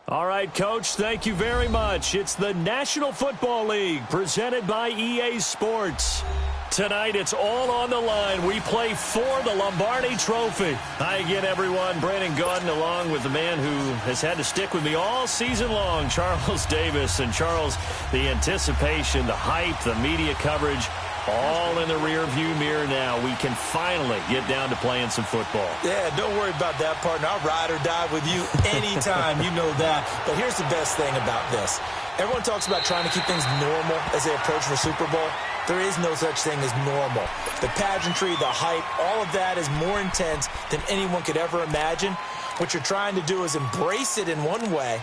All right, Coach, thank you very much. It's the National Football League presented by EA Sports. Tonight, it's all on the line. We play for the Lombardi Trophy. Hi again, everyone. Brandon Gaudin along with the man who has had to stick with me all season long, Charles Davis. And, Charles, the anticipation, the hype, the media coverage, all in the rearview mirror now. We can finally get down to playing some football. Yeah, don't worry about that, partner. I'll ride or die with you anytime. You know that. But here's the best thing about this. Everyone talks about trying to keep things normal as they approach the Super Bowl. There is no such thing as normal. The pageantry, the hype, all of that is more intense than anyone could ever imagine. What you're trying to do is embrace it in one way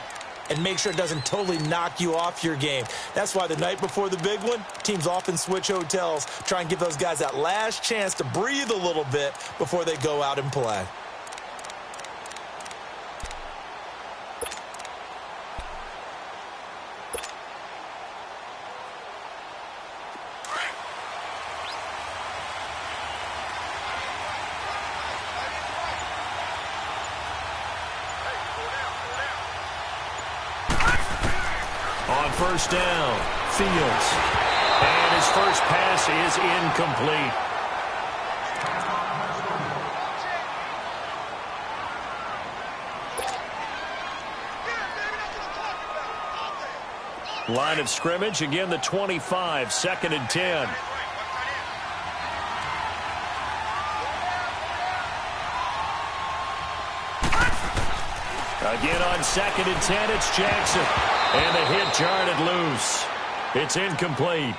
and make sure it doesn't totally knock you off your game. That's why the night before the big one, teams often switch hotels, try and give those guys that last chance to breathe a little bit before they go out and play. First down, Fields. And his first pass is incomplete. Line of scrimmage, again the 25, 2nd and 10. Again on 2nd and 10, it's Jackson. And the hit jarred loose. It's incomplete.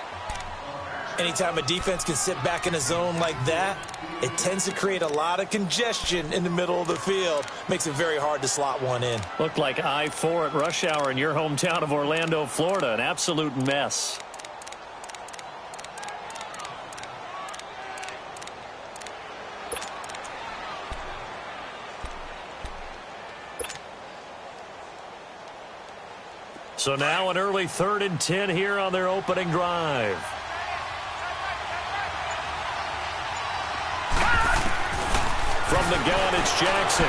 Anytime a defense can sit back in a zone like that, it tends to create a lot of congestion in the middle of the field. Makes it very hard to slot one in. Looked like I-4 at rush hour in your hometown of Orlando, Florida. An absolute mess. So now an early 3rd and 10 here on their opening drive. From the gun, it's Jackson.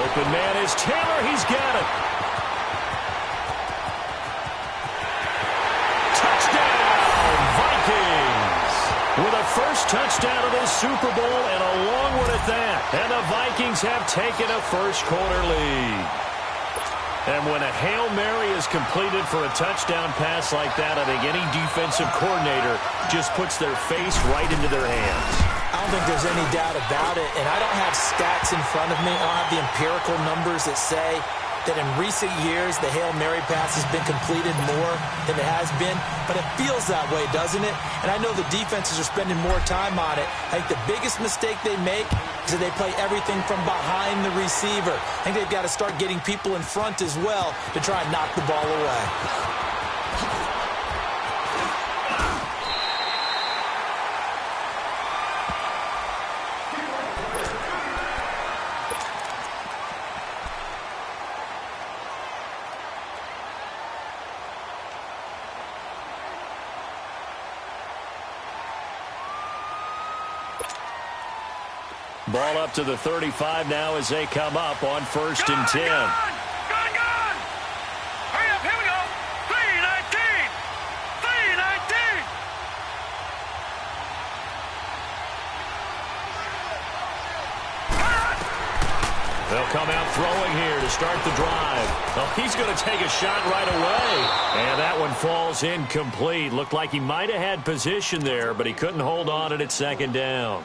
Open man is Taylor. He's got it. Touchdown, Vikings. With a first touchdown of this Super Bowl and a long one at that. And the Vikings have taken a first-quarter lead. And when a Hail Mary is completed for a touchdown pass like that, I think any defensive coordinator just puts their face right into their hands. I don't think there's any doubt about it, and I don't have stats in front of me. I don't have the empirical numbers that say that in recent years the Hail Mary pass has been completed more than it has been, but it feels that way, doesn't it? And I know the defenses are spending more time on it. I think the biggest mistake they make is that they play everything from behind the receiver. I think they've got to start getting people in front as well to try and knock the ball away. Ball up to the 35 now as they come up on 1st and 10. Gun! Hurry up, here we go. 3-19. 3-19. They'll come out throwing here to start the drive. Oh, he's going to take a shot right away. And that one falls incomplete. Looked like he might have had position there, but he couldn't hold on it at 2nd down.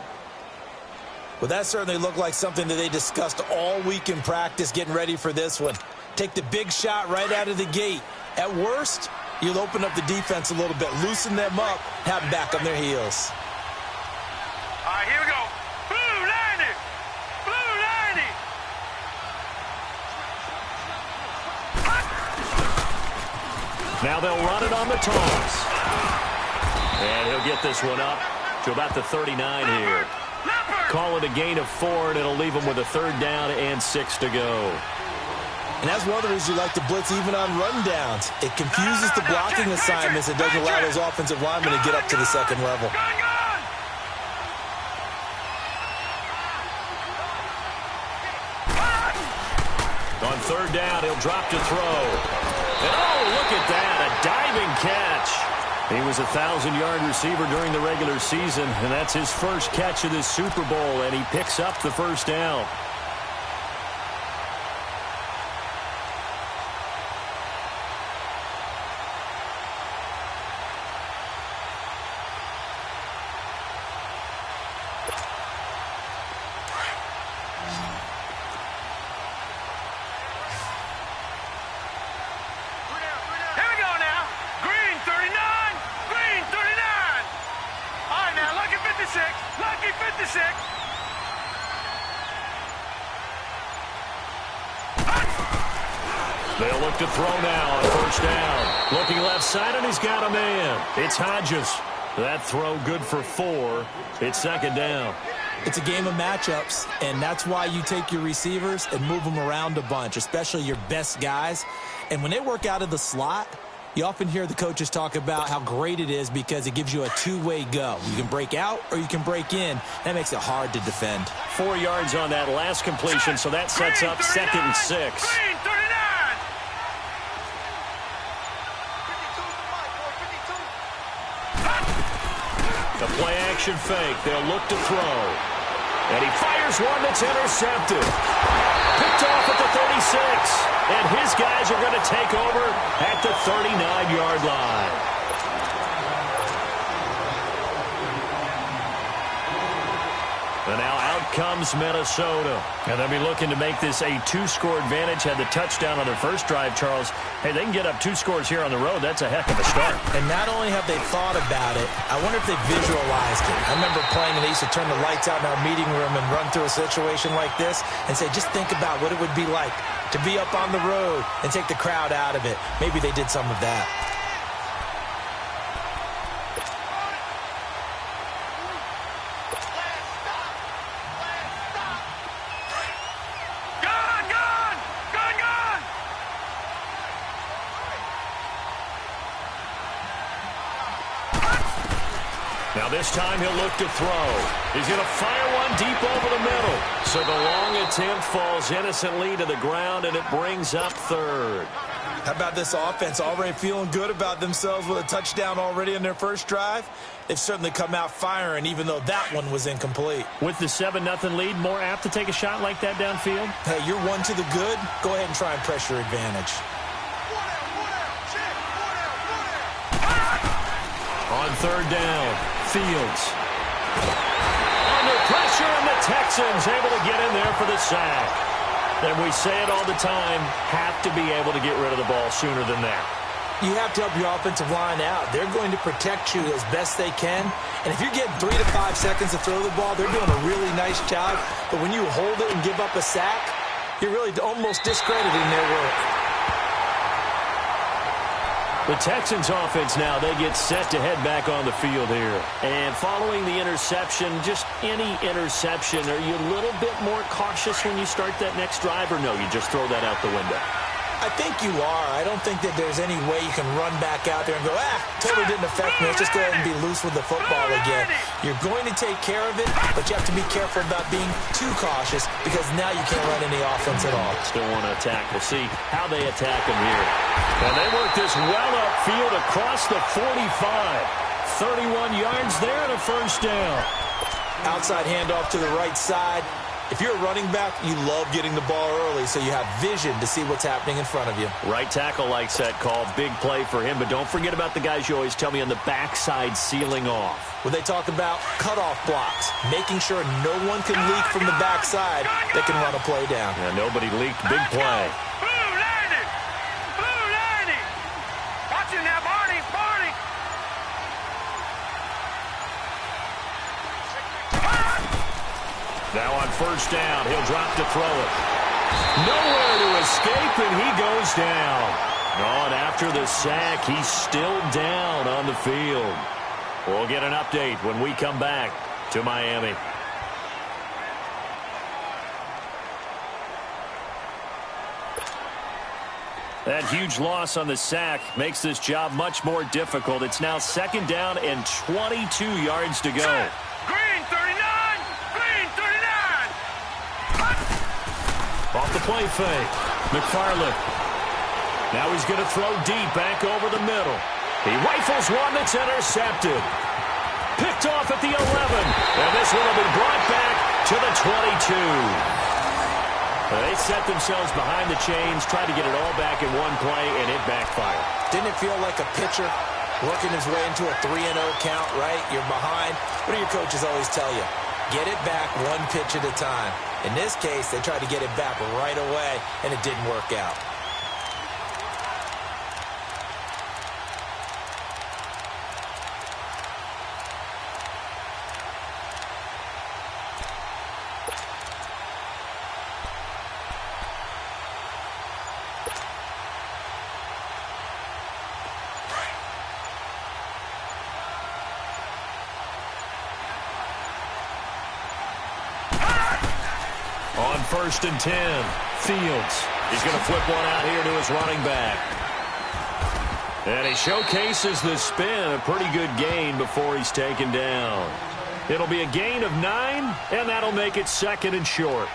Well, that certainly looked like something that they discussed all week in practice getting ready for this one. Take the big shot right out of the gate. At worst, you'll open up the defense a little bit, loosen them up, have them back on their heels. All right, here we go. Blue 90. Blue 90. Now they'll run it on the toss. And he'll get this one up to about the 39 here. Call it a gain of 4, and it'll leave them with a 3rd down and 6 to go. And that's one of the reasons you like to blitz even on rundowns. It confuses the blocking assignments. It doesn't allow those offensive linemen to get up to the 2nd level. On third down, he'll drop to throw. And oh, look at that, a diving catch. He was a 1,000-yard receiver during the regular season, and that's his first catch of this Super Bowl, and he picks up the first down. Lucky 56. They'll look to throw now on first down. Looking left side, and he's got a man. It's Hodges. That throw good for 4. It's second down. It's a game of matchups, and that's why you take your receivers and move them around a bunch, especially your best guys. And when they work out of the slot, you often hear the coaches talk about how great it is because it gives you a two-way go. You can break out or you can break in. That makes it hard to defend. 4 yards on that last completion, so that sets up 2nd and 6. Green 39. The play-action fake. They'll look to throw. And he fires one that's intercepted. Picked off at the 36. And his guys are going to take over at the 39-yard line. And now out comes Minnesota. And they'll be looking to make this a 2-score advantage. Had the touchdown on their first drive, Charles. Hey, they can get up 2 scores here on the road. That's a heck of a start. And not only have they thought about it, I wonder if they visualized it. I remember playing and they used to turn the lights out in our meeting room and run through a situation like this and say, just think about what it would be like to be up on the road and take the crowd out of it. Maybe they did some of that. Now this time he'll look to throw. He's going to fire one deep over the middle. So the long attempt falls innocently to the ground, and it brings up 3rd. How about this offense already feeling good about themselves with a touchdown already in their first drive? They've certainly come out firing, even though that one was incomplete. With the 7-0 lead, more apt to take a shot like that downfield? Hey, you're 1 to the good. Go ahead and try and press your advantage. On 3rd down, Fields. Under pressure, and the Texans able to get in there for the sack. And we say it all the time, have to be able to get rid of the ball sooner than that. You have to help your offensive line out. They're going to protect you as best they can. And if you're getting 3 to 5 seconds to throw the ball, they're doing a really nice job. But when you hold it and give up a sack, you're really almost discrediting their work. The Texans offense now, they get set to head back on the field here. And following the interception, just any interception, are you a little bit more cautious when you start that next drive, or no, you just throw that out the window? I think you are. I don't think that there's any way you can run back out there and go, totally didn't affect me. Let's just go ahead and be loose with the football again. You're going to take care of it, but you have to be careful about being too cautious because now you can't run any offense at all. Still want to attack. We'll see how they attack him here. And they work this well upfield across the 45. 31 yards there and a first down. Outside handoff to the right side. If you're a running back, you love getting the ball early so you have vision to see what's happening in front of you. Right tackle likes that call. Big play for him, but don't forget about the guys you always tell me on the backside sealing off. When they talk about cutoff blocks, making sure no one can leak from the backside, they can run a play down. Yeah, nobody leaked. Big play. Blue landing. Blue landing. Watch it now, Barney. Barney. Now on first down, he'll drop to throw it. Nowhere to escape, and he goes down. On after the sack, he's still down on the field. We'll get an update when we come back to Miami. That huge loss on the sack makes this job much more difficult. It's now 2nd down and 22 yards to go. Green 39. Green 39. On Off the play fake. McFarland. Now he's going to throw deep back over the middle. He rifles one that's intercepted. Picked off at the 11. And this one will be brought back to the 22. They set themselves behind the chains, tried to get it all back in one play, and it backfired. Didn't it feel like a pitcher working his way into a 3-0 count, right? You're behind. What do your coaches always tell you? Get it back one pitch at a time. In this case, they tried to get it back right away, and it didn't work out. On 1st and 10, Fields. He's going to flip one out here to his running back. And he showcases the spin, a pretty good gain before he's taken down. It'll be a gain of 9, and that'll make it 2nd and short.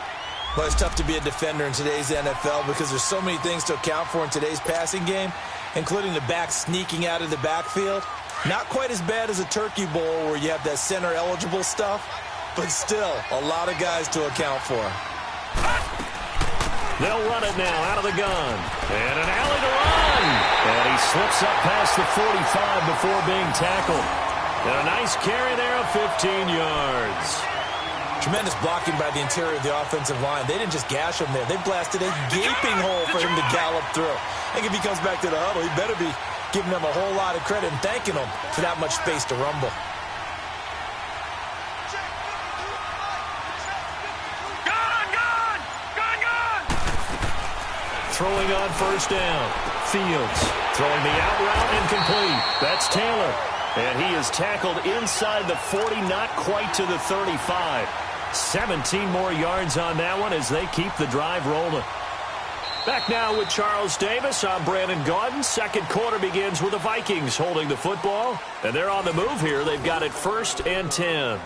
Well, it's tough to be a defender in today's NFL because there's so many things to account for in today's passing game, including the back sneaking out of the backfield. Not quite as bad as a turkey bowl where you have that center-eligible stuff, but still a lot of guys to account for. They'll run it now out of the gun. And an alley to run. And he slips up past the 45 before being tackled. And a nice carry there of 15 yards. Tremendous blocking by the interior of the offensive line. They didn't just gash him there. They blasted a gaping hole for him to gallop through. I think if he comes back to the huddle, he better be giving them a whole lot of credit and thanking them for that much space to rumble. Throwing on 1st down. Fields throwing the out route incomplete. That's Taylor. And he is tackled inside the 40, not quite to the 35. 17 more yards on that one as they keep the drive rolling. Back now with Charles Davis. I'm Brandon Gaudin. Second quarter begins with the Vikings holding the football. And they're on the move here. They've got it 1st and 10.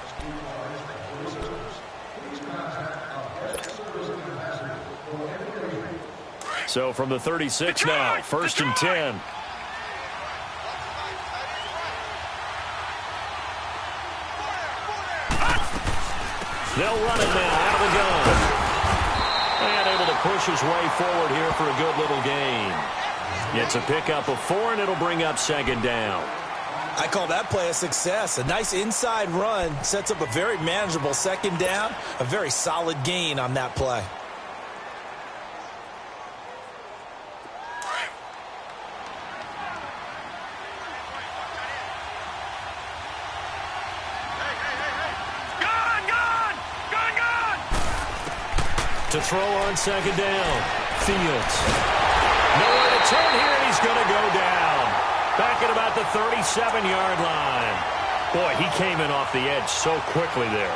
So from the 36 now, 1st and 10. They'll run it now out of the gun. And able to push his way forward here for a good little gain. Gets a pickup of 4, and it'll bring up 2nd down. I call that play a success. A nice inside run sets up a very manageable 2nd down. A very solid gain on that play. To throw on 2nd down. Fields. Nowhere to turn here, and he's going to go down. Back at about the 37-yard line. Boy, he came in off the edge so quickly there.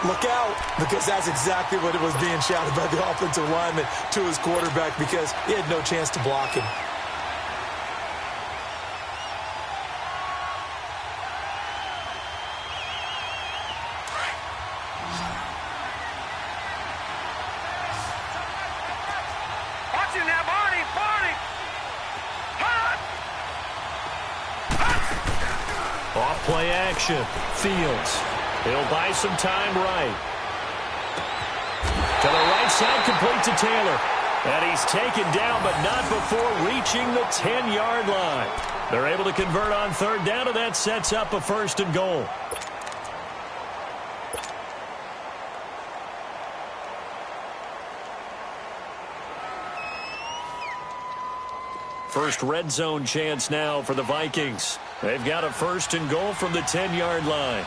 Look out, because that's exactly what it was being shouted by the offensive lineman to his quarterback because he had no chance to block him. Off-play action. Fields. He'll buy some time right. To the right side, complete to Taylor. And he's taken down, but not before reaching the 10-yard line. They're able to convert on 3rd down, and that sets up a 1st and goal. First red zone chance now for the Vikings. They've got a 1st and goal from the 10-yard line.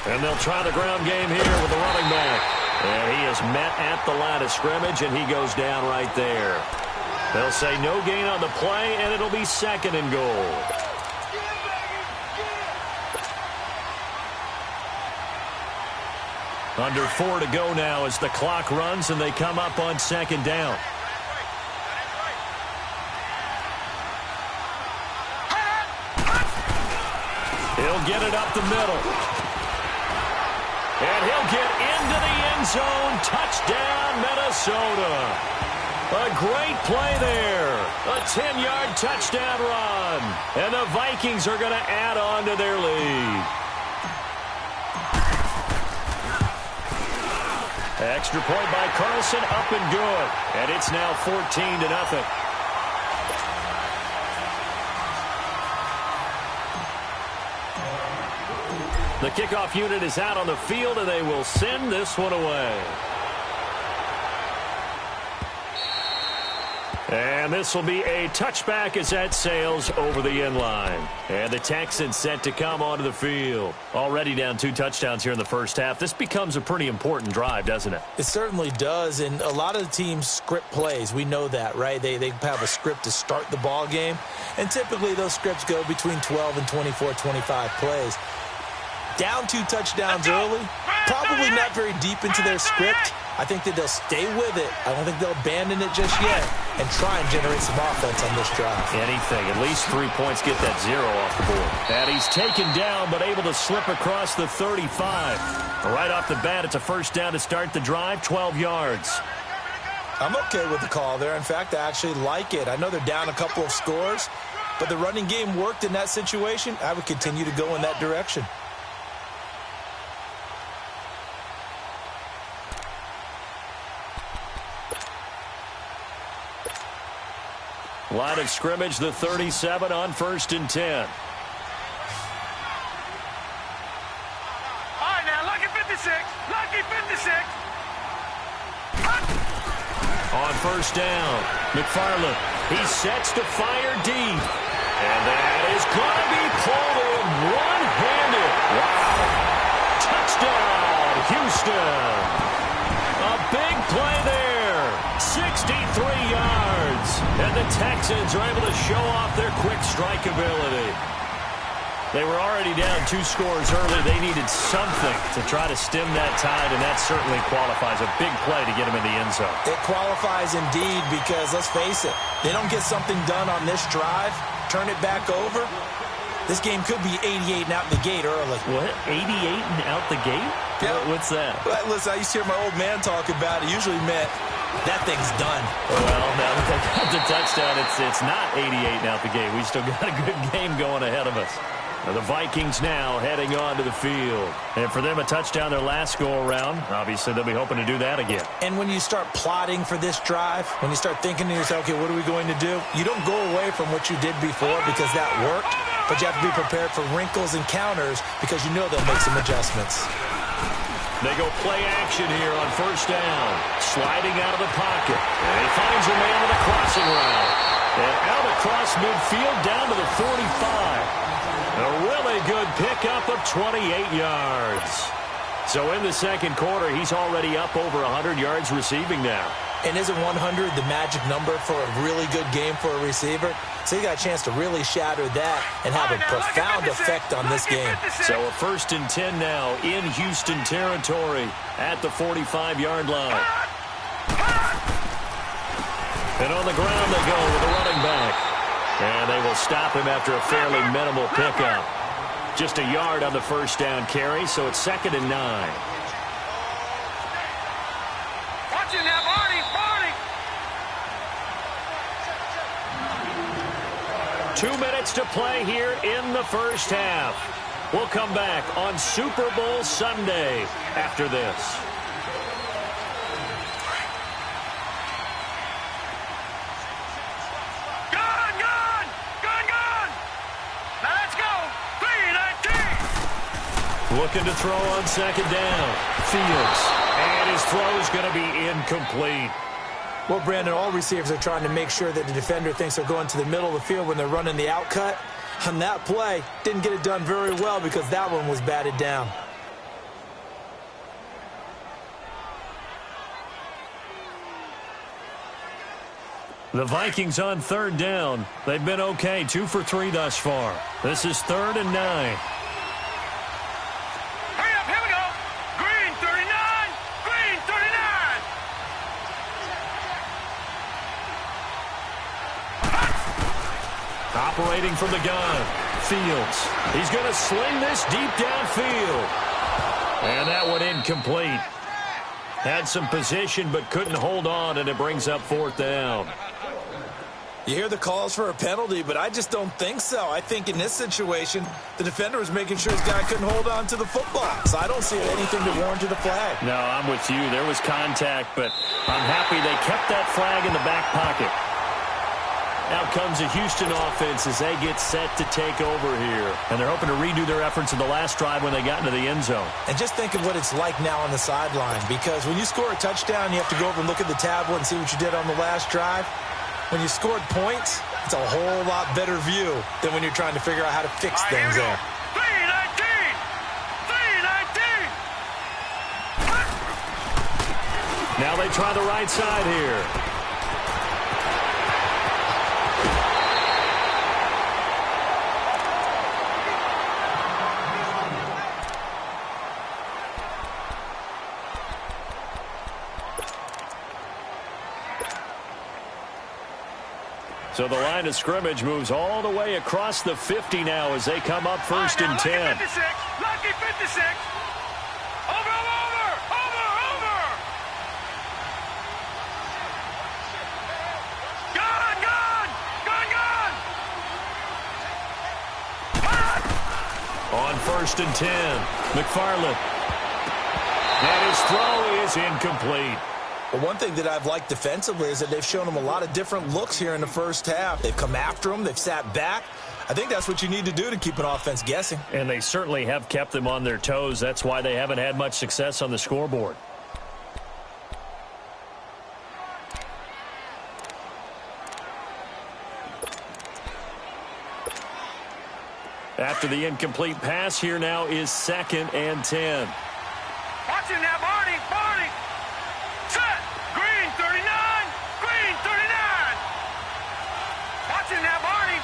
And they'll try the ground game here with the running back. And he is met at the line of scrimmage, and he goes down right there. They'll say no gain on the play, and it'll be 2nd and goal. Under 4 to go now as the clock runs, and they come up on 2nd down. He'll get it up the middle. And he'll get into the end zone. Touchdown, Minnesota. A great play there. A 10-yard touchdown run. And the Vikings are going to add on to their lead. Extra point by Carlson, up and good. And it's now 14-0. The kickoff unit is out on the field, and they will send this one away. And this will be a touchback as that sails over the end line. And the Texans set to come onto the field. Already down 2 touchdowns here in the first half. This becomes a pretty important drive, doesn't it? It certainly does, and a lot of the teams script plays. We know that, right? They have a script to start the ball game, and typically those scripts go between 12 and 24, 25 plays. Down 2 touchdowns early, probably not very deep into their script. I think that they'll stay with it. I don't think they'll abandon it just yet and try and generate some offense on this drive. Anything. At least 3 points, get that 0 off the board. And he's taken down but able to slip across the 35. Right off the bat, it's a first down to start the drive, 12 yards. I'm okay with the call there. In fact, I actually like it. I know they're down a couple of scores, but the running game worked in that situation. I would continue to go in that direction. Line of scrimmage, the 37 on 1st and 10. All right, now, lucky 56. Lucky 56. On 1st down, McFarland. He sets to fire deep. And that is going to be pulled in one-handed. Wow. Touchdown, Houston. A big play there. 63 yards. And the Texans are able to show off their quick strike ability. They were already down 2 scores early. They needed something to try to stem that tide, and that certainly qualifies. A big play to get them in the end zone. It qualifies indeed because, let's face it, they don't get something done on this drive, turn it back over, this game could be 88 and out the gate early. What? 88 and out the gate? Yeah. What's that? Well, listen, I used to hear my old man talk about it. Usually meant that thing's done. Well, now that they got the touchdown, it's not 88 and out the gate. We still got a good game going ahead of us. Now the Vikings now heading on to the field. And for them, a touchdown their last go-around. Obviously, they'll be hoping to do that again. And when you start plotting for this drive, when you start thinking to yourself, okay, what are we going to do? You don't go away from what you did before because that worked, but you have to be prepared for wrinkles and counters because you know they'll make some adjustments. They go play action here on 1st down. Sliding out of the pocket. And he finds a man with a crossing route. And out across midfield down to the 45. A really good pickup of 28 yards. So in the second quarter, he's already up over 100 yards receiving now. And isn't 100 the magic number for a really good game for a receiver? So you got a chance to really shatter that and have a profound effect on this game. So a 1st and 10 now in Houston territory at the 45-yard line. And on the ground they go with a running back. And they will stop him after a fairly minimal pickup. Just a yard on the 1st down carry, so it's 2nd and 9. Watch it now, Barney, Barney. 2 minutes to play here in the first half. We'll come back on Super Bowl Sunday after this. Looking to throw on 2nd down. Fields. And his throw is going to be incomplete. Well, Brandon, all receivers are trying to make sure that the defender thinks they're going to the middle of the field when they're running the out cut. On that play, didn't get it done very well because that one was batted down. The Vikings on 3rd down. They've been okay, 2 for 3 thus far. This is 3rd and 9. Operating from the gun. Fields. He's going to sling this deep downfield. And that one incomplete. Had some position but couldn't hold on, and it brings up 4th down. You hear the calls for a penalty, but I just don't think so. I think in this situation, the defender was making sure his guy couldn't hold on to the football. So I don't see anything to warrant a flag. No, I'm with you. There was contact, but I'm happy they kept that flag in the back pocket. Now comes a Houston offense as they get set to take over here. And they're hoping to redo their efforts in the last drive when they got into the end zone. And just think of what it's like now on the sideline, because when you score a touchdown, you have to go over and look at the tablet and see what you did on the last drive. When you scored points, it's a whole lot better view than when you're trying to figure out how to fix things there. 319! 319! Now they try the right side here. So the line of scrimmage moves all the way across the 50 now as they come up 1st and 10. Lucky 56! Lucky 56! Over! Gone! On 1st and 10, McFarland. And his throw is incomplete. Well, one thing that I've liked defensively is that they've shown him a lot of different looks here in the first half. They've come after him. They've sat back. I think that's what you need to do to keep an offense guessing. And they certainly have kept them on their toes. That's why they haven't had much success on the scoreboard. After the incomplete pass, here now is 2nd and 10. Watch him now, Barney! Set! Green 39! Green 39! Watch him now, Barney!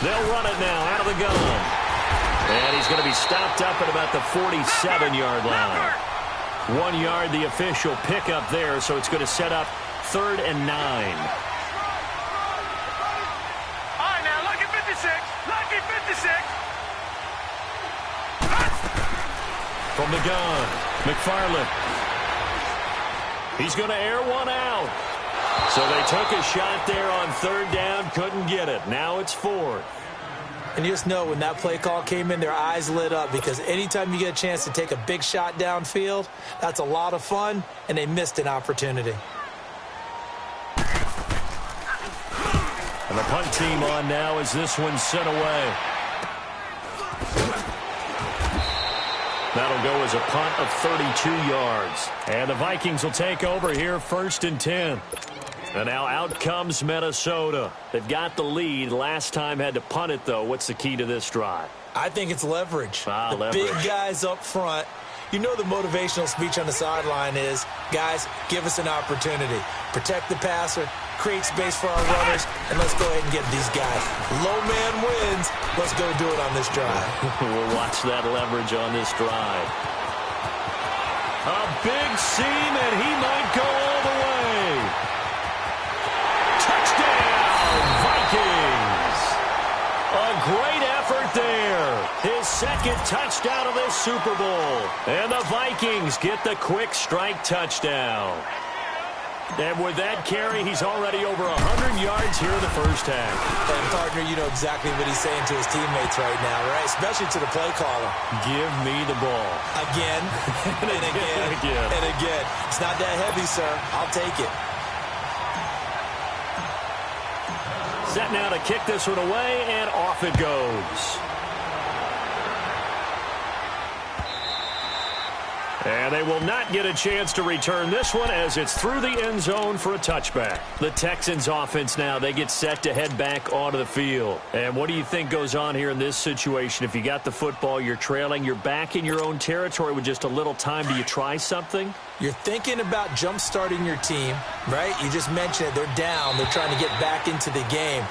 They'll run it now out of the gun. And he's going to be stopped up at about the 47-yard line. 1 yard, the official pickup there, so it's going to set up 3rd and 9. From the gun, McFarland. He's going to air one out. So they took a shot there on 3rd down, couldn't get it. Now it's 4th. And you just know when that play call came in, their eyes lit up, because anytime you get a chance to take a big shot downfield, that's a lot of fun, and they missed an opportunity. And the punt team on now as this one's sent away. That'll go as a punt of 32 yards. And the Vikings will take over here 1st and 10. And now out comes Minnesota. They've got the lead. Last time had to punt it, though. What's the key to this drive? I think it's leverage. Leverage. Big guys up front. You know the motivational speech on the sideline is, guys, give us an opportunity. Protect the passer, create space for our runners, and let's go ahead and get these guys. Low man wins. Let's go do it on this drive. We'll watch that leverage on this drive. A big seam, and he might go all the way. Touchdown, Vikings! A great effort there. His 2nd touchdown of this Super Bowl. And the Vikings get the quick strike touchdown. And with that carry, he's already over 100 yards here in the first half. And, partner, you know exactly what he's saying to his teammates right now, right? Especially to the play caller. Give me the ball. Again, and again, and again. It's not that heavy, sir. I'll take it. Set now to kick this one away, and off it goes. And they will not get a chance to return this one as it's through the end zone for a touchback. The Texans offense now, they get set to head back onto the field. And what do you think goes on here in this situation? If you got the football, you're trailing, you're back in your own territory with just a little time. Do you try something? You're thinking about jump-starting your team, right? You just mentioned it. They're down. They're trying to get back into the game.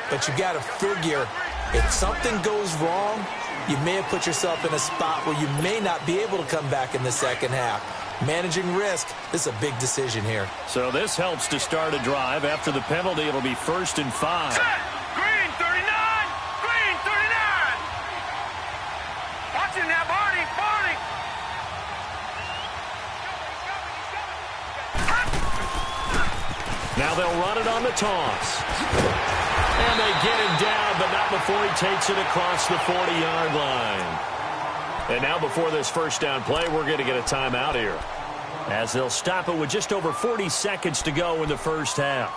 But you got to figure if something goes wrong, you may have put yourself in a spot where you may not be able to come back in the second half. Managing risk, this is a big decision here. So this helps to start a drive. After the penalty, it'll be 1st and 5. Set! Green 39! Green 39! toss. And they get him down, but not before he takes it across the 40-yard line. And now before this first down play, we're going to get a timeout here, as they'll stop it with just over 40 seconds to go in the first half.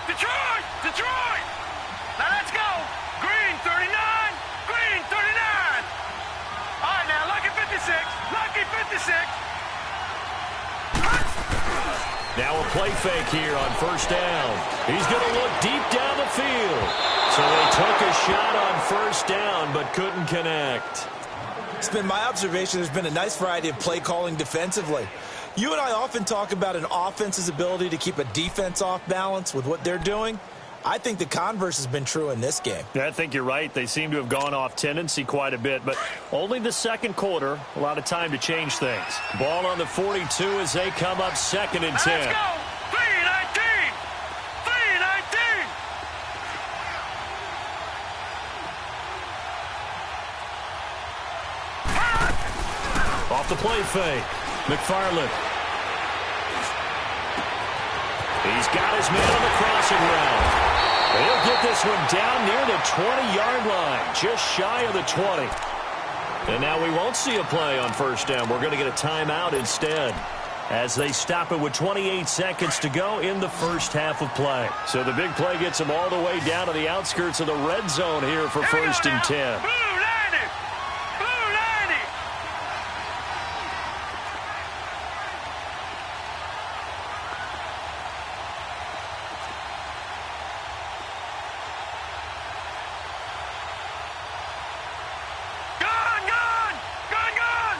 Detroit! Detroit! Now let's go! Green 39! Green 39! All right, now, Lucky 56! Lucky 56! Now a play fake here on first down. He's going to look deep down the field. So they took a shot on first down, but couldn't connect. It's been my observation there's been a nice variety of play calling defensively. You and I often talk about an offense's ability to keep a defense off balance with what they're doing. I think the converse has been true in this game. I think you're right. They seem to have gone off tendency quite a bit, but only the second quarter. A lot of time to change things. Ball on the 42 as they come up 2nd and 10. Let's go! 3-19! 3-19! Off the play fake. McFarland. He's got his man on the crossing route. He'll get this one down near the 20-yard line, just shy of the 20. And now we won't see a play on first down. We're going to get a timeout instead, as they stop it with 28 seconds to go in the first half of play. So the big play gets them all the way down to the outskirts of the red zone here for first and 10. Blue 90! Blue 90! Gone! Gone! Gone! Gone!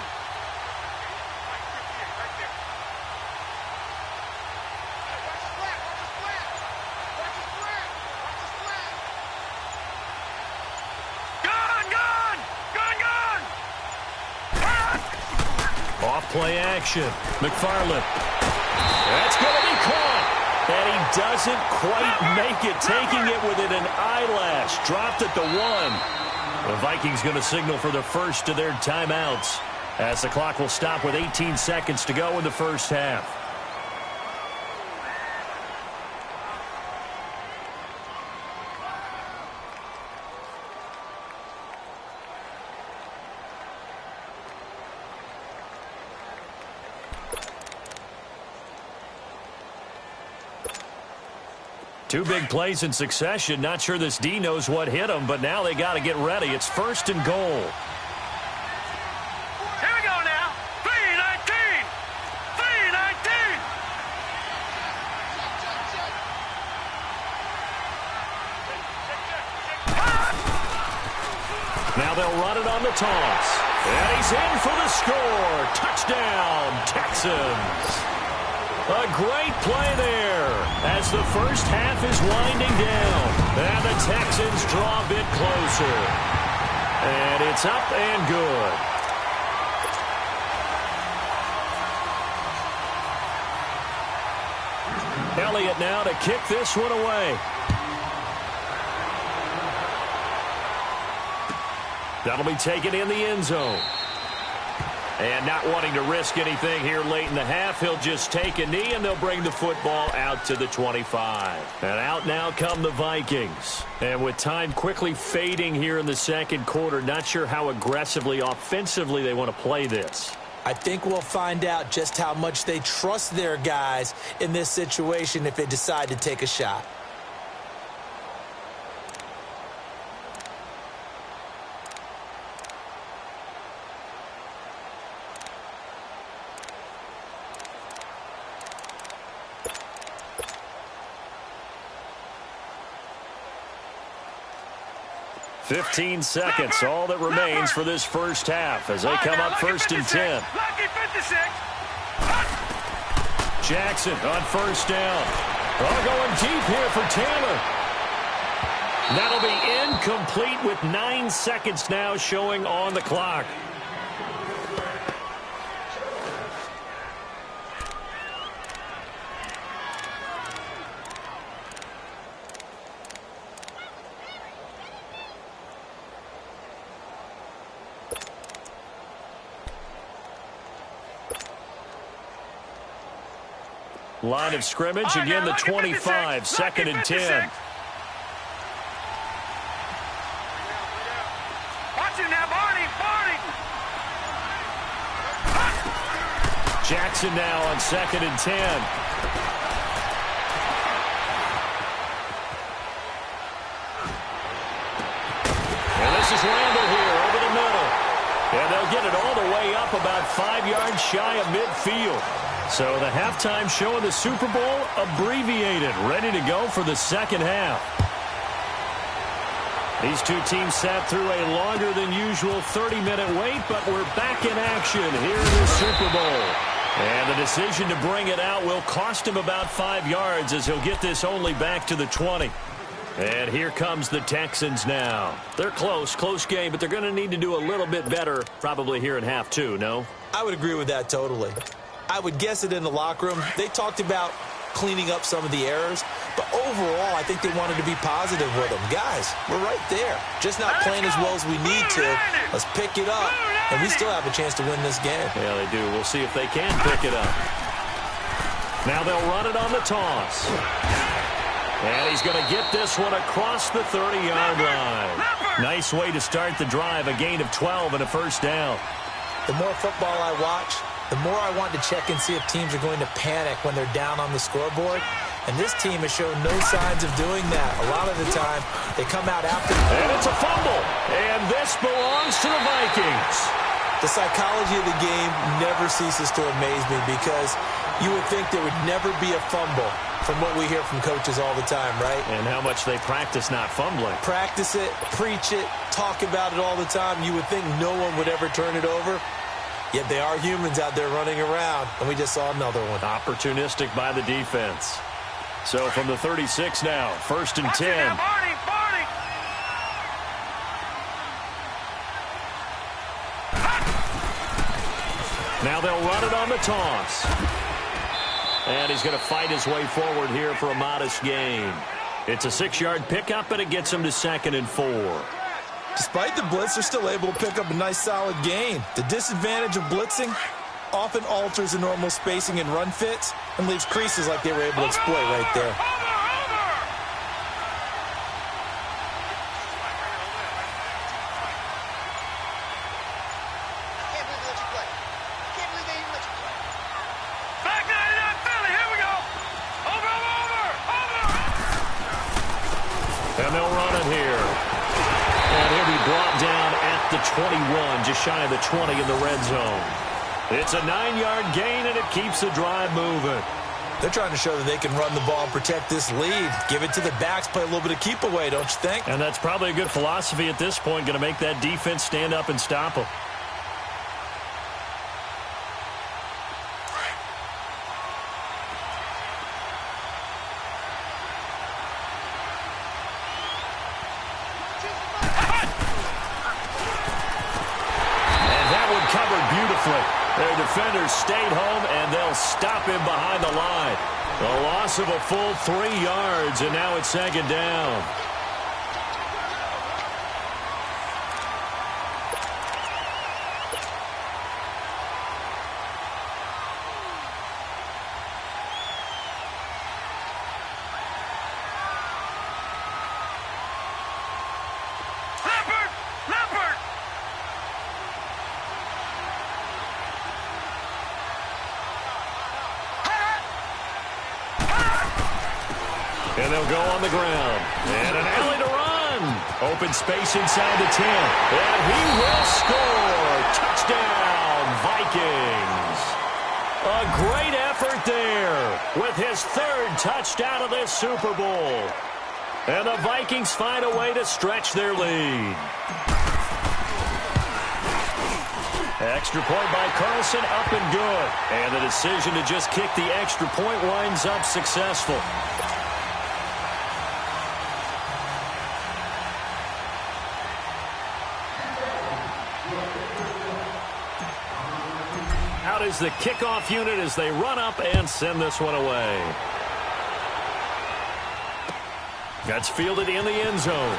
Gone! Gone! Gone! Gone! Off play action. McFarland. That's going to be caught. And he doesn't quite make it, taking it within an eyelash. Dropped at the 1. The Vikings going to signal for the first of their timeouts, as the clock will stop with 18 seconds to go in the first half. Two big plays in succession. Not sure this D knows what hit him, but now they got to get ready. It's first and goal. Here we go now. 3-19! 3-19! Now they'll run it on the toss. And he's in for the score. Touchdown, Texans. A great play there as the first half is winding down. And the Texans draw a bit closer. And it's up and good. Elliott now to kick this one away. That'll be taken in the end zone. And not wanting to risk anything here late in the half, he'll just take a knee, and they'll bring the football out to the 25. And out now come the Vikings. And with time quickly fading here in the second quarter, not sure how aggressively, offensively they want to play this. I think we'll find out just how much they trust their guys in this situation if they decide to take a shot. $15 seconds, all that remains for this first half as they come up first and 10. Lucky 56! Jackson on first down. All going deep here for Taylor. That'll be incomplete with 9 seconds now showing on the clock. Line of scrimmage, All right, again now, the 25, second and 10. Watch it now, Barney. Jackson now on second and 10. And this is Randall here over the middle. And they'll get it all the way up about 5 yards shy of midfield. So the halftime show of the Super Bowl abbreviated, ready to go for the second half. These two teams sat through a longer than usual 30-minute wait, but we're back in action here in the Super Bowl. And the decision to bring it out will cost him about 5 yards as he'll get this only back to the 20. And here comes the Texans now. They're close game, but they're going to need to do a little bit better probably here in half two, no? I would agree with that totally. I would guess it in the locker room. They talked about cleaning up some of the errors, but overall, I think they wanted to be positive with them. Guys, we're right there. Just not playing as well as we need to. Let's pick it up, and we still have a chance to win this game. Yeah, they do. We'll see if they can pick it up. Now they'll run it on the toss. And he's going to get this one across the 30-yard line. Nice way to start the drive, a gain of 12 and a first down. The more football I watch, the more I want to check and see if teams are going to panic when they're down on the scoreboard. And this team has shown no signs of doing that. A lot of the time, they come out after. And it's a fumble. And this belongs to the Vikings. The psychology of the game never ceases to amaze me because you would think there would never be a fumble from what we hear from coaches all the time, right? And how much they practice not fumbling. Practice it, preach it, talk about it all the time. You would think no one would ever turn it over. Yet they are humans out there running around, and we just saw another one. Opportunistic by the defense. So from the 36 now, first and 10. Now they'll run it on the toss. And he's going to fight his way forward here for a modest gain. It's a 6-yard pickup, and it gets him to second and 4. Despite the blitz, they're still able to pick up a nice solid gain. The disadvantage of blitzing often alters the normal spacing and run fits and leaves creases like they were able to exploit right there. And they'll run it here. And he'll be brought down at the 21, just shy of the 20 in the red zone. It's a 9-yard gain, and it keeps the drive moving. They're trying to show that they can run the ball and protect this lead. Give it to the backs, play a little bit of keep away, don't you think? And that's probably a good philosophy at this point, going to make that defense stand up and stop them. Their defenders stayed home, and they'll stop him behind the line. A loss of a full 3 yards, and now it's second down. And they'll go on the ground. And an alley to run. Open space inside the 10. And he will score. Touchdown, Vikings. A great effort there with his 3rd touchdown of this Super Bowl. And the Vikings find a way to stretch their lead. Extra point by Carlson, up and good. And the decision to just kick the extra point winds up successful. Out is the kickoff unit as they run up and send this one away. That's fielded in the end zone.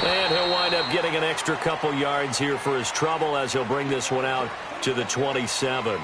And he'll wind up getting an extra couple yards here for his trouble as he'll bring this one out to the 27.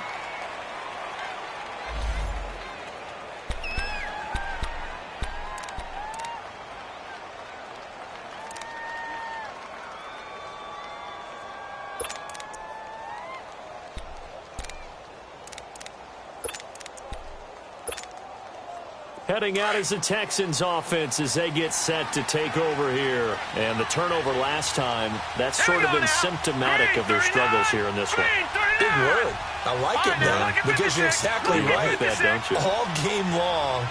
Heading out is the Texans offense as they get set to take over here. And the turnover last time, that's sort of been symptomatic of their struggles here in this one. Big word. I like it now because you're exactly right. That, don't you? All game long,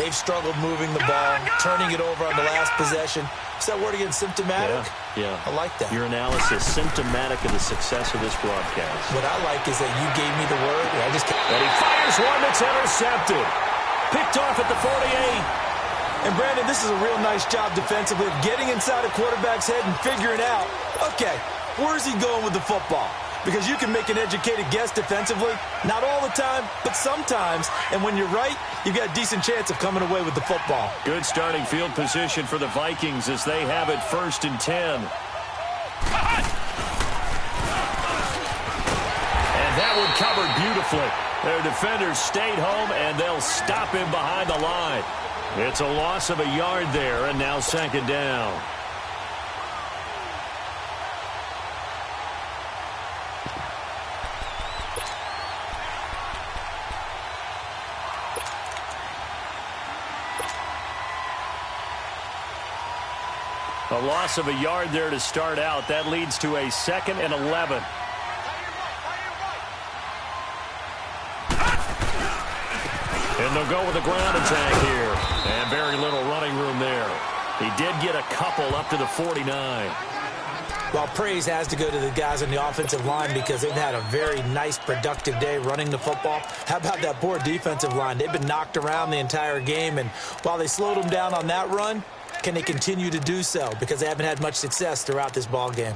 they've struggled moving the ball, turning it over on the last possession. Is that word again, symptomatic? Yeah. I like that. Your analysis, symptomatic of the success of this broadcast. What I like is that you gave me the word, and I just can't. And he fires one that's intercepted. Picked off at the 48. And, Brandon, this is a real nice job defensively of getting inside a quarterback's head and figuring out, okay, where's he going with the football? Because you can make an educated guess defensively. Not all the time, but sometimes. And when you're right, you've got a decent chance of coming away with the football. Good starting field position for the Vikings as they have it 1st and 10. And that one covered beautifully. Their defenders stayed home, and they'll stop him behind the line. It's a loss of a yard there, and now 2nd down. A loss of a yard there to start out. That leads to a 2nd and 11. And they'll go with a ground attack here. And very little running room there. He did get a couple up to the 49. Well, praise has to go to the guys on the offensive line because they've had a very nice, productive day running the football. How about that poor defensive line? They've been knocked around the entire game, and while they slowed them down on that run, can they continue to do so? Because they haven't had much success throughout this ball game.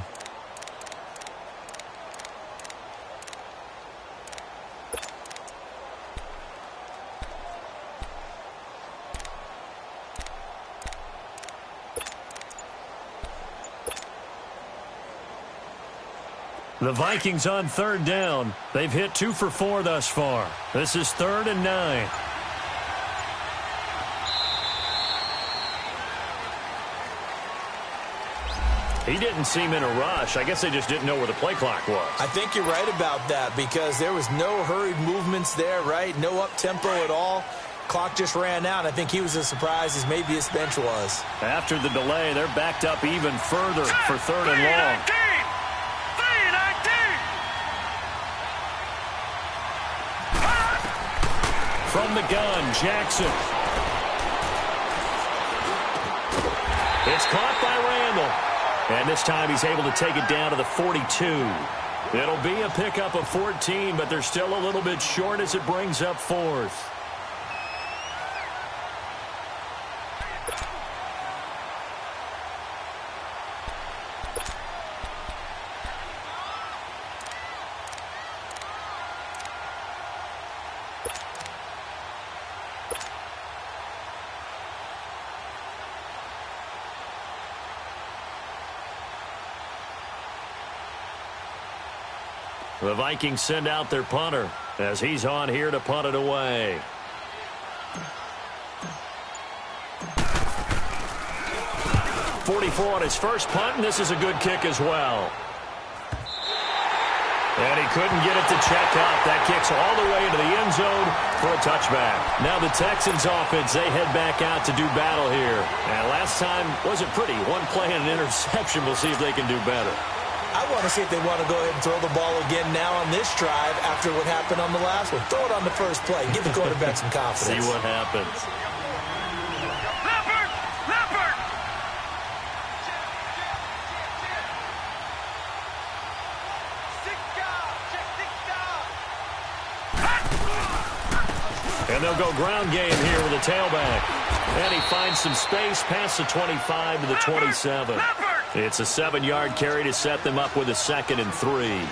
The Vikings on 3rd down. They've hit 2 for 4 thus far. This is 3rd and 9. He didn't seem in a rush. I guess they just didn't know where the play clock was. I think you're right about that because there was no hurried movements there, right? No up-tempo at all. Clock just ran out. I think he was as surprised as maybe his bench was. After the delay, they're backed up even further for 3rd and long. From the gun, Jackson. It's caught by Randall. And this time he's able to take it down to the 42. It'll be a pickup of 14, but they're still a little bit short as it brings up 4th. The Vikings send out their punter as he's on here to punt it away. .44 on his first punt, and this is a good kick as well. And he couldn't get it to check up. That kicks all the way into the end zone for a touchback. Now the Texans offense, they head back out to do battle here. And last time wasn't pretty. One play and an interception. We'll see if they can do better. I want to see if they want to go ahead and throw the ball again now on this drive after what happened on the last one. Throw it on the first play. Give the quarterback some confidence. See what happens. Leopard! And they'll go ground game here with a tailback. And he finds some space past the 25 to the 27. It's a 7-yard carry to set them up with a 2nd and 3.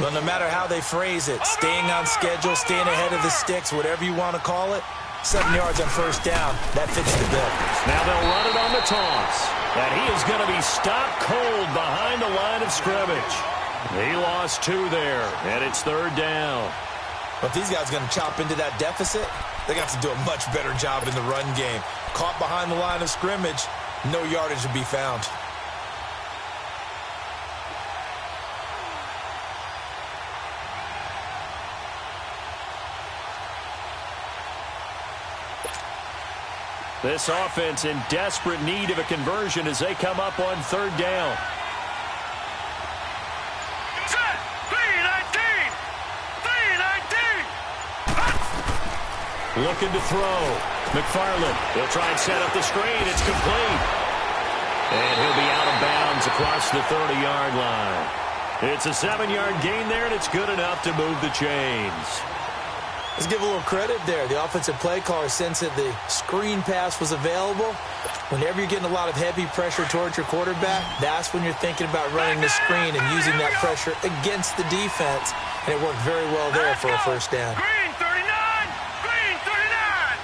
Well, no matter how they phrase it, staying on schedule, staying ahead of the sticks, whatever you want to call it, 7 yards on 1st down, that fits the bill. Now they'll run it on the toss. And he is going to be stopped cold behind the line of scrimmage. He lost 2 there, and it's 3rd down. But if these guys are going to chop into that deficit, they're going to have to do a much better job in the run game. Caught behind the line of scrimmage, no yardage to be found. This offense in desperate need of a conversion as they come up on third down. Set. 3-19. 3-19. Looking to throw. McFarland. He'll try and set up the screen. It's complete. And he'll be out of bounds across the 30-yard line. It's a 7-yard gain there, and it's good enough to move the chains. Let's give a little credit there. The offensive play caller sensed that the screen pass was available. Whenever you're getting a lot of heavy pressure towards your quarterback, that's when you're thinking about running the screen and using that pressure against the defense. And it worked very well there for a first down. Green 39. Green 39.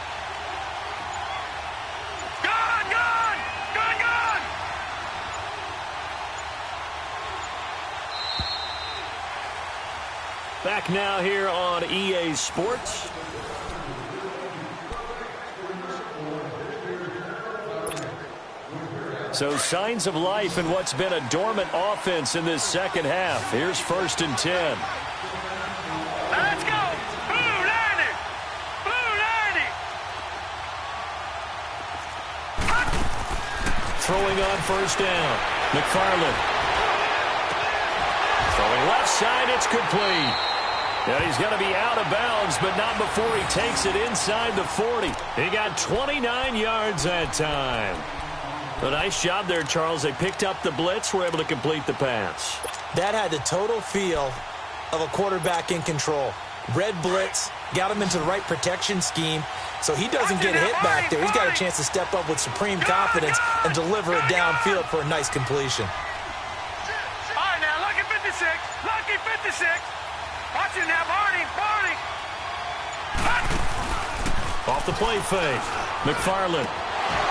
Gone, gone. Gone, gone. Back now here on EA Sports. So signs of life in what's been a dormant offense in this second half. Here's 1st and 10. Now let's go. Blue 90. Blue 90. Throwing on 1st down. McFarland. Throwing left side, it's complete. And he's going to be out of bounds, but not before he takes it inside the 40. He got 29 yards that time. A nice job there, Charles. They picked up the blitz, were able to complete the pass. That had the total feel of a quarterback in control. Red blitz, got him into the right protection scheme, so he doesn't get hit back there. He's got a chance to step up with supreme confidence and deliver it downfield for a nice completion. All right, now, lucky 56. Lucky 56. Watch it now, Barney. Barney. Off the play fake. McFarland.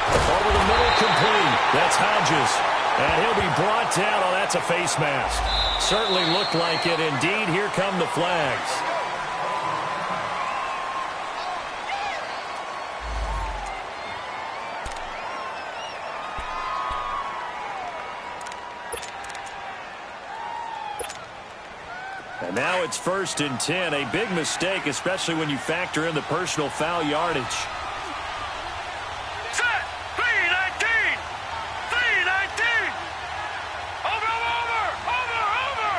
Over the middle, complete. That's Hodges. And he'll be brought down. Oh, that's a face mask. Certainly looked like it. Indeed, here come the flags. And now it's 1st and 10. A big mistake, especially when you factor in the personal foul yardage. Set. 3-19. 3-19. Over, over, over, over.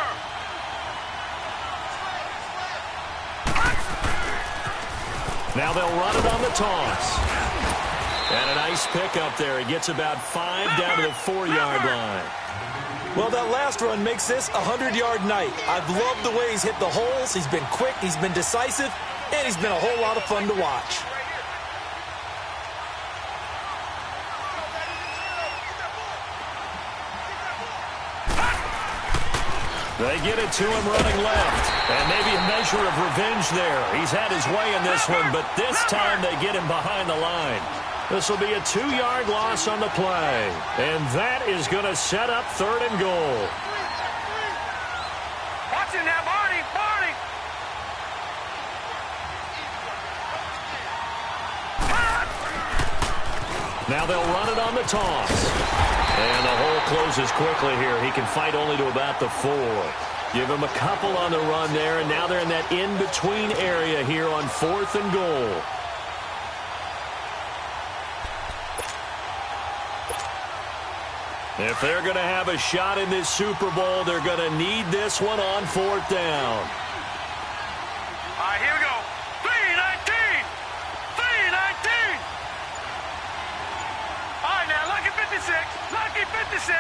Now they'll run it on the toss. And a nice pickup there. He gets about 5 down to the 4-yard line. Well, that last run makes this a 100-yard night. I've loved the way he's hit the holes. He's been quick, he's been decisive, and he's been a whole lot of fun to watch. They get it to him running left. And maybe a measure of revenge there. He's had his way in this one, but this time they get him behind the line. This will be a 2-yard loss on the play. And that is going to set up 3rd and goal. Watch it now, Barney. Barney. Now they'll run it on the toss. And the hole closes quickly here. He can fight only to about the 4. Give him a couple on the run there, and now they're in that in-between area here on 4th and goal. If they're going to have a shot in this Super Bowl, they're going to need this one on 4th down. All right, here we go. 3-19. 3-19. All right, now, lucky 56. Lucky 56.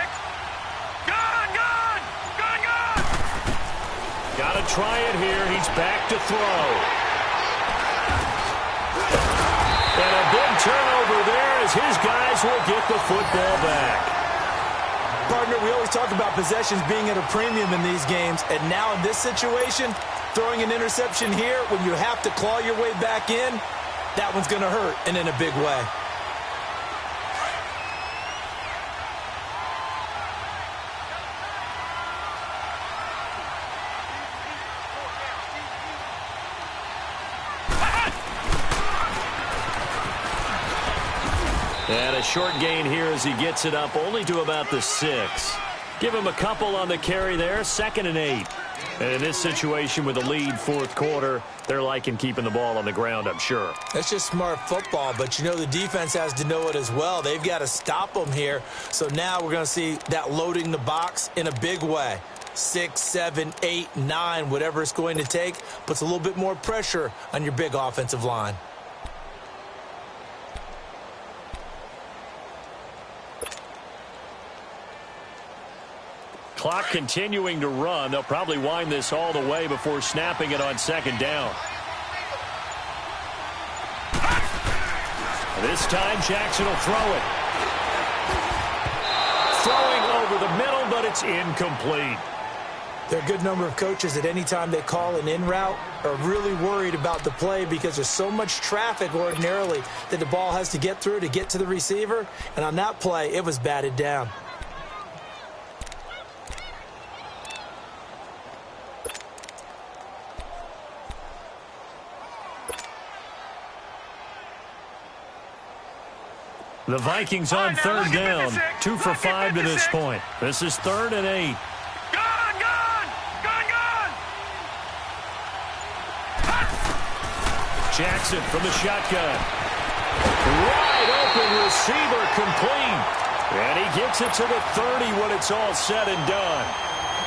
Gone, gone. Gone, gone. Got to try it here. He's back to throw. And a big turnover there as his guys will get the football back. Partner, we always talk about possessions being at a premium in these games, and now in this situation, throwing an interception here when you have to claw your way back in, that one's going to hurt, and in a big way. And a short gain here as he gets it up only to about the 6. Give him a couple on the carry there. 2nd and 8. And in this situation with a lead fourth quarter, they're liking keeping the ball on the ground, I'm sure. That's just smart football, but you know the defense has to know it as well. They've got to stop them here. So now we're going to see that loading the box in a big way. 6, 7, 8, 9, whatever it's going to take, puts a little bit more pressure on your big offensive line. Clock continuing to run. They'll probably wind this all the way before snapping it on second down. This time, Jackson will throw it. Throwing over the middle, but it's incomplete. There are a good number of coaches at any time they call an in route are really worried about the play because there's so much traffic ordinarily that the ball has to get through to get to the receiver. And on that play, it was batted down. The Vikings on third down, 2 for 5 to this point. This is 3rd and 8. Jackson from the shotgun. Wide open receiver complete. And he gets it to the 30 when it's all said and done.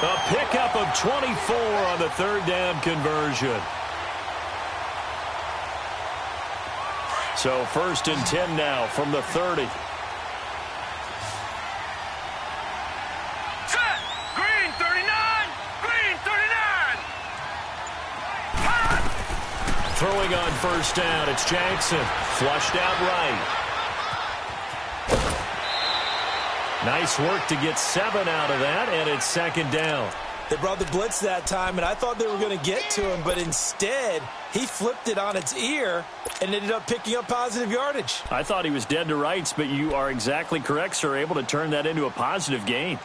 A pickup of 24 on the third down conversion. So 1st and 10 now from the 30. Set. Green 39. Green 39. Throwing on 1st down, it's Jackson. Flushed out right. Nice work to get 7 out of that, and it's 2nd down. They brought the blitz that time, and I thought they were going to get to him, but instead he flipped it on its ear and ended up picking up positive yardage. I thought he was dead to rights, but you are exactly correct, sir. Able to turn that into a positive gain.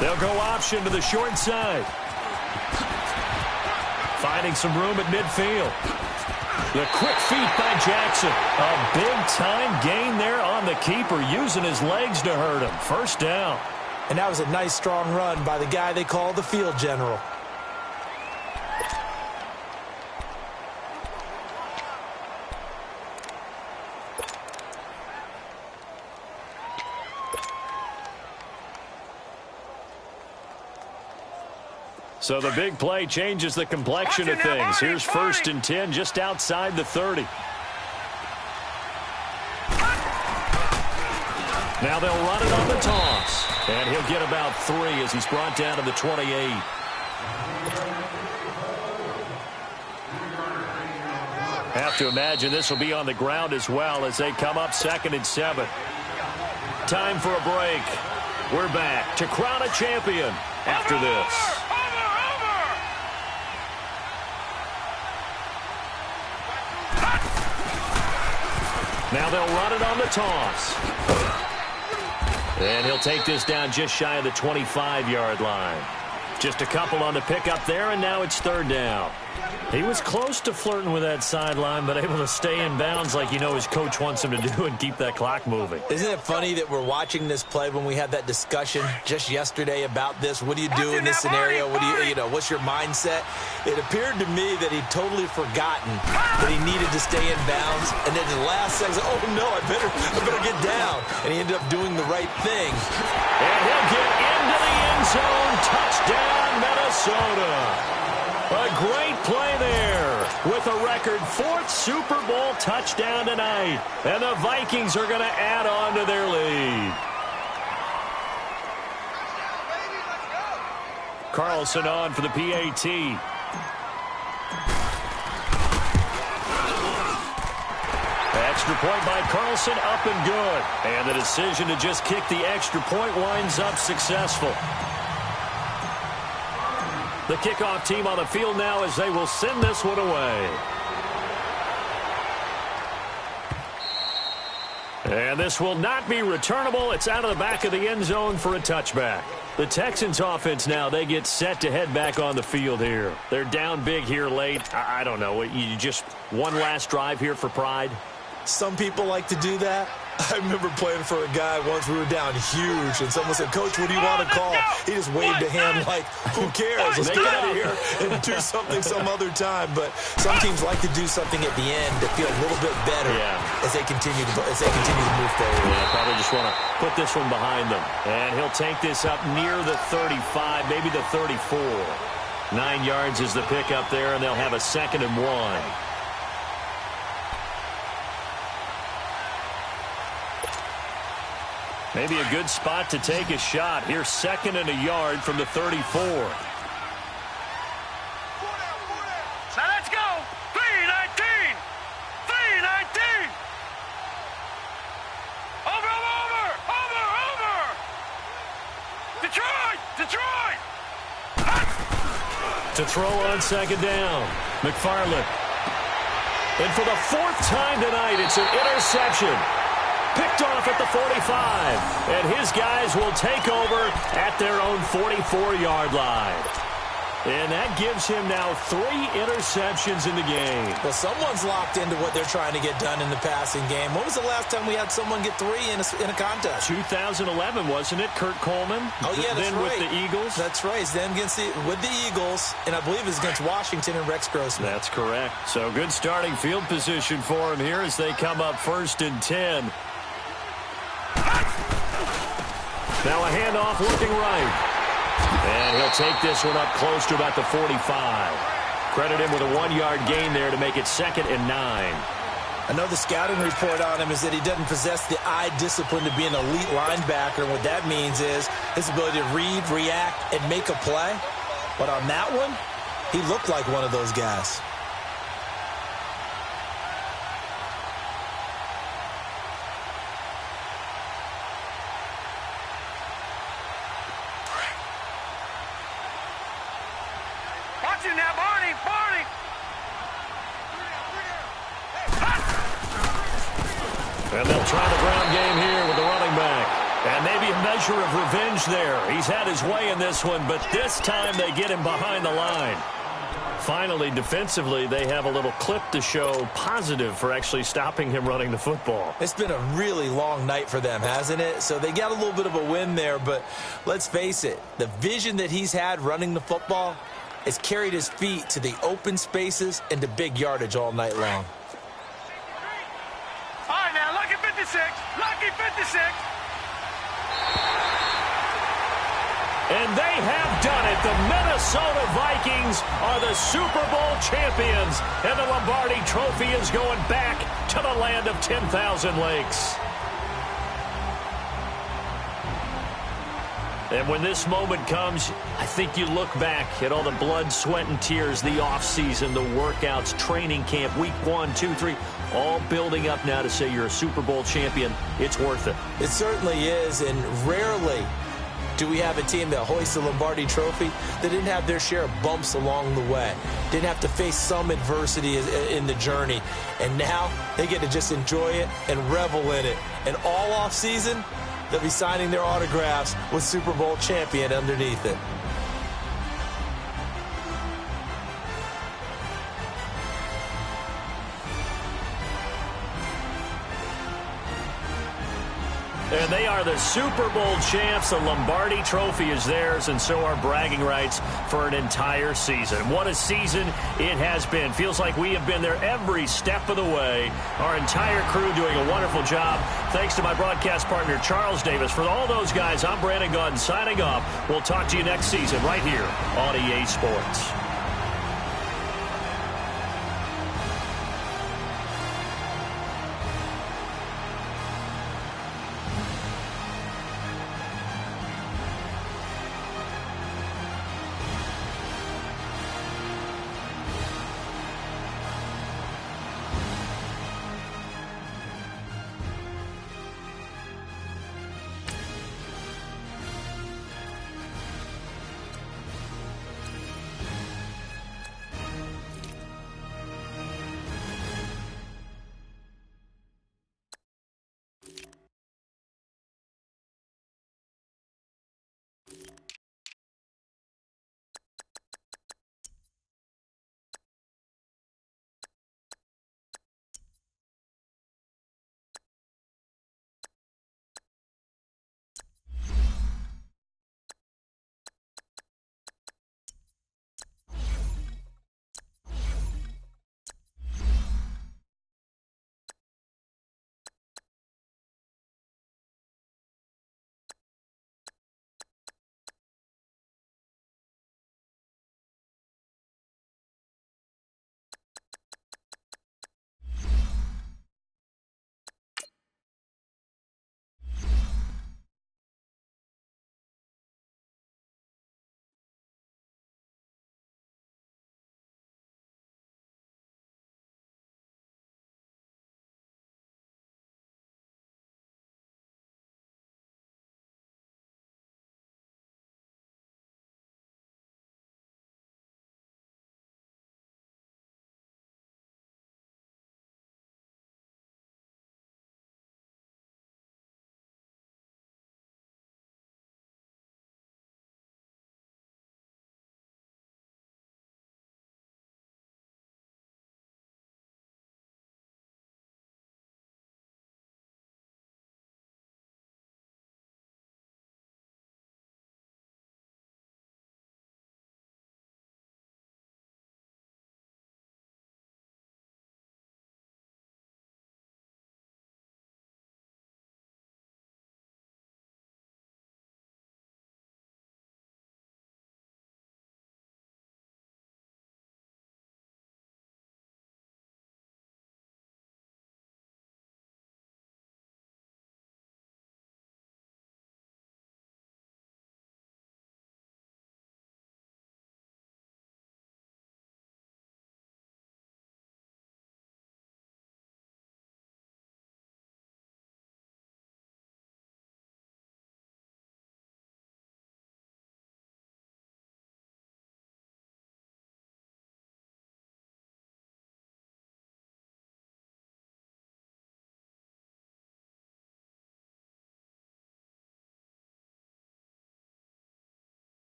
They'll go option to the short side. Finding some room at midfield. The quick feet by Jackson. A big-time gain there on the keeper, using his legs to hurt him. 1st down. And that was a nice, strong run by the guy they call the field general. So the big play changes the complexion of things. Here's 1st and 10 just outside the 30. Now they'll run it on the toss. And he'll get about 3 as he's brought down to the 28. Have to imagine this will be on the ground as well as they come up 2nd and 7. Time for a break. We're back to crown a champion after this. Now they'll run it on the toss. And he'll take this down just shy of the 25-yard line. Just a couple on the pickup there, and now it's 3rd down. He was close to flirting with that sideline, but able to stay in bounds like you know his coach wants him to do and keep that clock moving. Isn't it funny that we're watching this play when we had that discussion just yesterday about this? What do you do in this scenario? What do you know, what's your mindset? It appeared to me that he'd totally forgotten that he needed to stay in bounds. And then the last second, oh no, I better get down. And he ended up doing the right thing. And he'll get into the end zone. Touchdown, Minnesota. A great play there with a record 4th Super Bowl touchdown tonight. And the Vikings are going to add on to their lead. Carlson on for the PAT. Extra point by Carlson, up and good. And the decision to just kick the extra point winds up successful. The kickoff team on the field now as they will send this one away. And this will not be returnable. It's out of the back of the end zone for a touchback. The Texans offense now, they get set to head back on the field here. They're down big here late. I don't know. You just one last drive here for pride? Some people like to do that. I remember playing for a guy once. We were down huge, and someone said, "Coach, what do you want to call?" He just waved a hand like, "Who cares? Let's get out of here and do something some other time." But some teams like to do something at the end to feel a little bit better as they continue to move forward. Yeah, probably just want to put this one behind them. And he'll take this up near the 35, maybe the 34. 9 yards is the pickup there, and they'll have a 2nd and 1. Maybe a good spot to take a shot. Here's 2nd and a yard from the 34. Now let's go. 3-19. 3-19. Over. Detroit. To throw on 2nd down. McFarland. And for the 4th time tonight, it's an interception. Picked off at the 45. And his guys will take over at their own 44-yard line. And that gives him now 3 interceptions in the game. Well, someone's locked into what they're trying to get done in the passing game. When was the last time we had someone get 3 in a contest? 2011, wasn't it? Kurt Coleman? Oh, yeah, that's then right. with the Eagles? That's right. It's then with the Eagles, and I believe it's against Washington and Rex Grossman. That's correct. So good starting field position for him here as they come up 1st and 10. Now a handoff looking right. And he'll take this one up close to about the 45. Credit him with a 1-yard gain there to make it 2nd and 9. I know the scouting report on him is that he doesn't possess the eye discipline to be an elite linebacker. And what that means is his ability to read, react, and make a play. But on that one, he looked like one of those guys. And they'll try the ground game here with the running back. And maybe a measure of revenge there. He's had his way in this one, but this time they get him behind the line. Finally, defensively, they have a little clip to show positive for actually stopping him running the football. It's been a really long night for them, hasn't it? So they got a little bit of a win there, but let's face it, the vision that he's had running the football has carried his feet to the open spaces and to big yardage all night long. All right, now, lucky 56. Lucky 56. And they have done it. The Minnesota Vikings are the Super Bowl champions. And the Lombardi Trophy is going back to the land of 10,000 lakes. And when this moment comes, I think you look back at all the blood, sweat, and tears, the offseason, the workouts, training camp, week 1, 2, 3, all building up now to say you're a Super Bowl champion. It's worth it. It certainly is, and rarely do we have a team that hoists the Lombardi Trophy that didn't have their share of bumps along the way, didn't have to face some adversity in the journey, and now they get to just enjoy it and revel in it. And all offseason, they'll be signing their autographs with Super Bowl champion underneath it. And they are the Super Bowl champs. The Lombardi Trophy is theirs, and so are bragging rights for an entire season. What a season it has been. Feels like we have been there every step of the way. Our entire crew doing a wonderful job. Thanks to my broadcast partner, Charles Davis. For all those guys, I'm Brandon Gaudin signing off. We'll talk to you next season right here on EA Sports.